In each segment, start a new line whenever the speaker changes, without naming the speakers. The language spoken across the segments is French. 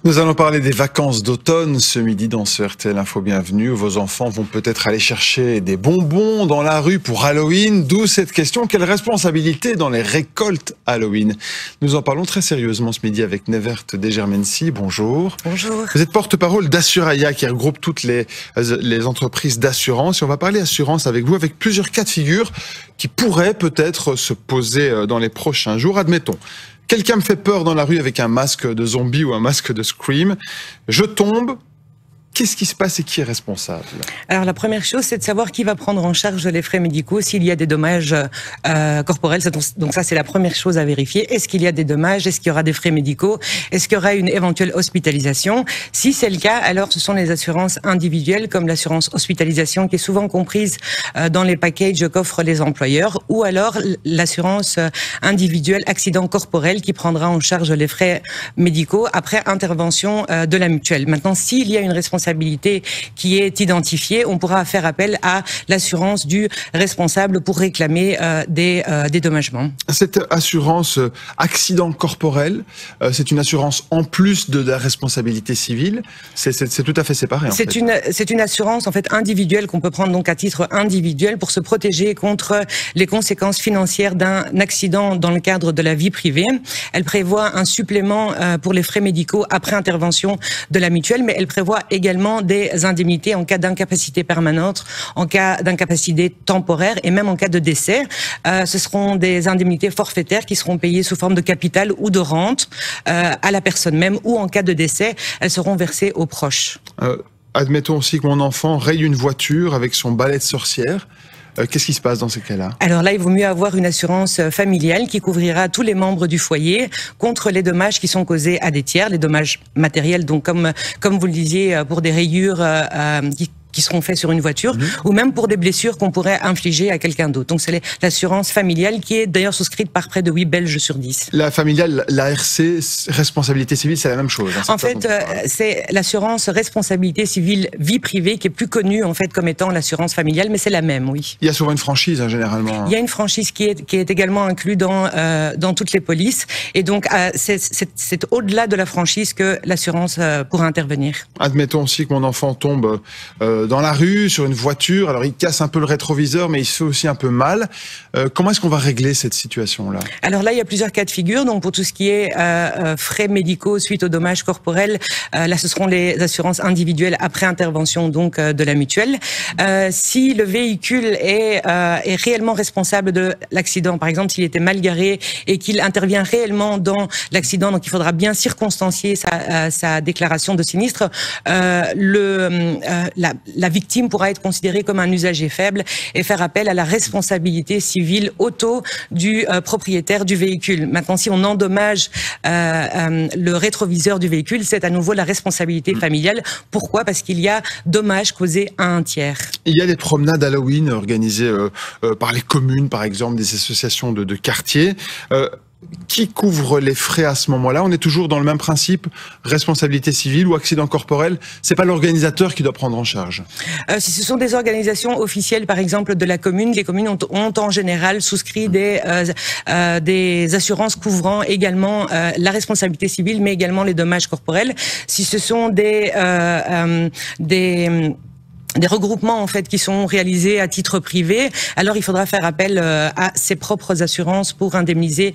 Nous allons parler des vacances d'automne ce midi dans ce RTL Info Bienvenue. Vos enfants vont peut-être aller chercher des bonbons dans la rue pour Halloween. D'où cette question, quelle responsabilité dans les récoltes Halloween? Nous en parlons très sérieusement ce midi avec Nevert Degermensi. Bonjour.
Bonjour.
Vous êtes porte-parole d'Assuraia qui regroupe toutes les entreprises d'assurance. Et on va parler assurance avec vous, avec plusieurs cas de figure qui pourraient peut-être se poser dans les prochains jours. Admettons. Quelqu'un me fait peur dans la rue avec un masque de zombie ou un masque de Scream. Je tombe. Qu'est-ce qui se passe et qui est responsable?
Alors la première chose, c'est de savoir qui va prendre en charge les frais médicaux s'il y a des dommages corporels. Donc ça, c'est la première chose à vérifier. Est-ce qu'il y a des dommages? Est-ce qu'il y aura des frais médicaux? Est-ce qu'il y aura une éventuelle hospitalisation? Si c'est le cas, alors ce sont les assurances individuelles comme l'assurance hospitalisation qui est souvent comprise dans les packages qu'offrent les employeurs, ou alors l'assurance individuelle accident corporel qui prendra en charge les frais médicaux après intervention de la mutuelle. Maintenant, s'il y a une responsabilité qui est identifiée, on pourra faire appel à l'assurance du responsable pour réclamer des dédommagements.
Cette assurance accident corporel, c'est une assurance en plus de la responsabilité civile. C'est tout à fait séparé.
C'est une assurance en fait individuelle qu'on peut prendre donc à titre individuel pour se protéger contre les conséquences financières d'un accident dans le cadre de la vie privée. Elle prévoit un supplément pour les frais médicaux après intervention de la mutuelle, mais elle prévoit également des indemnités en cas d'incapacité permanente, en cas d'incapacité temporaire et même en cas de décès. Ce seront des indemnités forfaitaires qui seront payées sous forme de capital ou de rente à la personne même, ou en cas de décès, elles seront versées aux proches.
Admettons aussi que mon enfant raye une voiture avec son balai de sorcière. Qu'est-ce qui se passe dans ces cas-là? Alors
là, il vaut mieux avoir une assurance familiale qui couvrira tous les membres du foyer contre les dommages qui sont causés à des tiers, les dommages matériels, donc comme vous le disiez, pour des rayures qui seront faits sur une voiture, ou même pour des blessures qu'on pourrait infliger à quelqu'un d'autre. Donc c'est l'assurance familiale qui est d'ailleurs souscrite par près de 8 Belges sur 10.
La familiale, l'ARC, responsabilité civile, c'est la même chose. Hein,
en fait, c'est l'assurance responsabilité civile vie privée qui est plus connue en fait comme étant l'assurance familiale, mais c'est la même, oui.
Il y a souvent une franchise, hein, généralement.
Il y a une franchise qui est également inclue dans toutes les polices, et donc c'est au-delà de la franchise que l'assurance pourra intervenir.
Admettons aussi que mon enfant tombe dans la rue, sur une voiture, alors il casse un peu le rétroviseur, mais il se fait aussi un peu mal. Comment est-ce qu'on va régler cette situation-là?
Alors là, il y a plusieurs cas de figure. Donc pour tout ce qui est frais médicaux suite aux dommages corporels, là ce seront les assurances individuelles après intervention donc de la mutuelle. Si le véhicule est réellement responsable de l'accident, par exemple s'il était mal garé et qu'il intervient réellement dans l'accident, donc il faudra bien circonstancier sa déclaration de sinistre, la victime pourra être considérée comme un usager faible et faire appel à la responsabilité civile auto du propriétaire du véhicule. Maintenant, si on endommage le rétroviseur du véhicule, c'est à nouveau la responsabilité familiale. Pourquoi? Parce qu'il y a dommage causé à un tiers.
Il y a des promenades Halloween organisées par les communes, par exemple, des associations de quartier. Qui couvre les frais à ce moment-là? On est toujours dans le même principe, responsabilité civile ou accident corporel. C'est pas l'organisateur qui doit prendre en charge.
Si ce sont des organisations officielles, par exemple de la commune, les communes ont en général souscrit des assurances couvrant également la responsabilité civile, mais également les dommages corporels. Si ce sont des regroupements en fait qui sont réalisés à titre privé, alors il faudra faire appel à ses propres assurances pour indemniser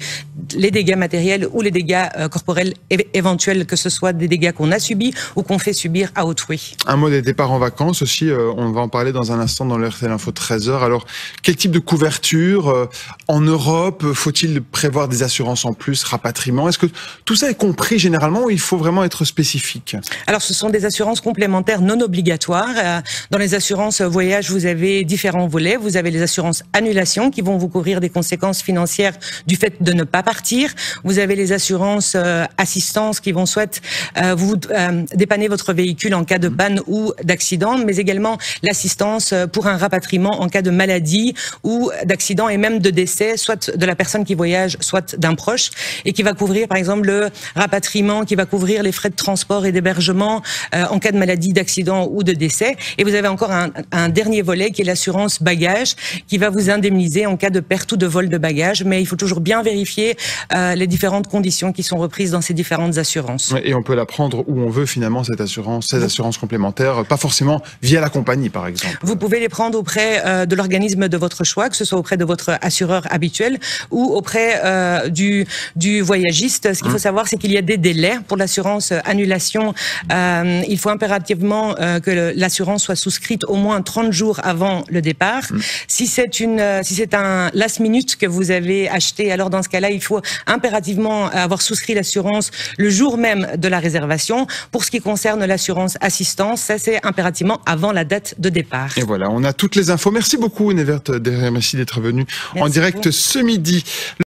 les dégâts matériels ou les dégâts corporels éventuels, que ce soit des dégâts qu'on a subis ou qu'on fait subir à autrui.
Un mot des départs en vacances aussi, on va en parler dans un instant dans le RTL Info 13h. Alors, quel type de couverture en Europe? Faut-il prévoir des assurances en plus, rapatriement? Est-ce que tout ça est compris généralement ou il faut vraiment être spécifique?
Alors, ce sont des assurances complémentaires non obligatoires. Dans les assurances voyage, vous avez différents volets. Vous avez les assurances annulation qui vont vous couvrir des conséquences financières du fait de ne pas partir. Vous avez les assurances assistance qui vont soit vous dépanner votre véhicule en cas de panne ou d'accident, mais également l'assistance pour un rapatriement en cas de maladie ou d'accident et même de décès, soit de la personne qui voyage, soit d'un proche, et qui va couvrir par exemple le rapatriement, qui va couvrir les frais de transport et d'hébergement en cas de maladie, d'accident ou de décès. Et vous avez avez encore un dernier volet qui est l'assurance bagage, qui va vous indemniser en cas de perte ou de vol de bagages. Mais il faut toujours bien vérifier les différentes conditions qui sont reprises dans ces différentes assurances.
Et on peut la prendre où on veut finalement, cette assurance, ces assurances complémentaires, pas forcément via la compagnie par exemple.
Vous pouvez les prendre auprès de l'organisme de votre choix, que ce soit auprès de votre assureur habituel ou auprès du voyagiste. Ce qu'il faut savoir, c'est qu'il y a des délais pour l'assurance annulation. Il faut impérativement que l'assurance soit souscrite au moins 30 jours avant le départ. Si c'est un last minute que vous avez acheté, alors dans ce cas-là, il faut impérativement avoir souscrit l'assurance le jour même de la réservation. Pour ce qui concerne l'assurance assistance, ça c'est impérativement avant la date de départ.
Et voilà, on a toutes les infos. Merci beaucoup Nevert Derrien, merci d'être venu en direct ce midi.